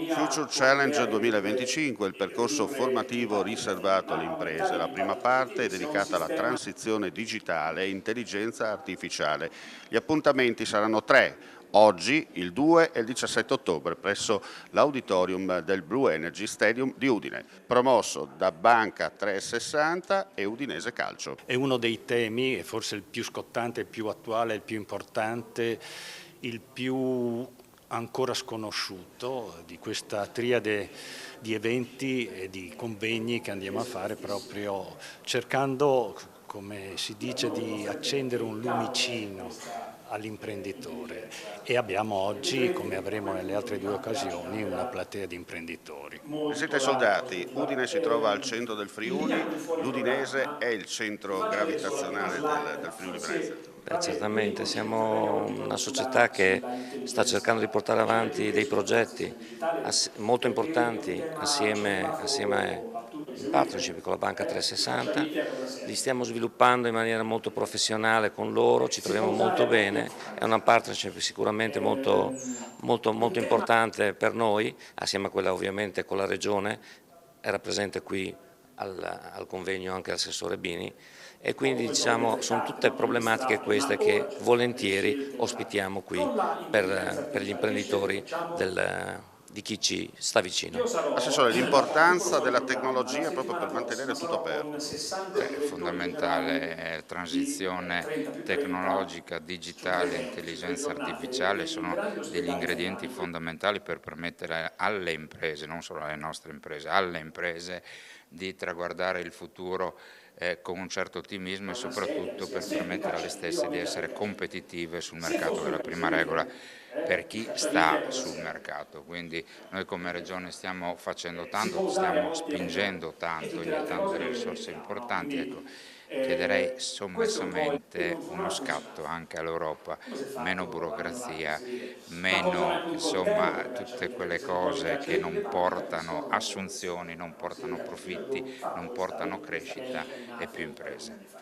Future Challenge 2025 è il percorso formativo riservato alle imprese. La prima parte è dedicata alla transizione digitale e intelligenza artificiale. Gli appuntamenti saranno tre, oggi, il 2 e il 17 ottobre, presso l'auditorium del Blue Energy Stadium di Udine, promosso da Banca 360 e Udinese Calcio. È uno dei temi, e forse il più scottante, il più attuale, il più importante, il più ancora sconosciuto di questa triade di eventi e di convegni che andiamo a fare proprio cercando, come si dice, di accendere un lumicino all'imprenditore, e abbiamo oggi, come avremo nelle altre due occasioni, una platea di imprenditori. Siete soldati, Udine si trova al centro del Friuli, l'Udinese è il centro gravitazionale del Friuli Venezia. Certamente, siamo una società che sta cercando di portare avanti dei progetti molto importanti assieme in partnership con la Banca 360, li stiamo sviluppando in maniera molto professionale con loro, ci troviamo molto bene, è una partnership sicuramente molto importante per noi, assieme a quella ovviamente con la Regione, era presente qui al convegno anche l'assessore Bini, e quindi diciamo sono tutte problematiche queste che volentieri ospitiamo qui per gli imprenditori di chi ci sta vicino. Assessore, l'importanza della tecnologia proprio per mantenere tutto aperto. È fondamentale, transizione tecnologica, digitale, intelligenza artificiale sono degli ingredienti fondamentali per permettere alle imprese, non solo alle nostre imprese, alle imprese di traguardare il futuro con un certo ottimismo e soprattutto per permettere alle stesse di essere competitive sul mercato, che è la prima regola per chi sta sul mercato. Quindi noi come Regione stiamo facendo tanto, stiamo spingendo tanto, iniettando delle risorse importanti. Ecco, chiederei sommessamente uno scatto anche all'Europa, meno burocrazia, meno insomma tutte quelle cose che non portano assunzioni, non portano profitti, non portano crescita e più imprese.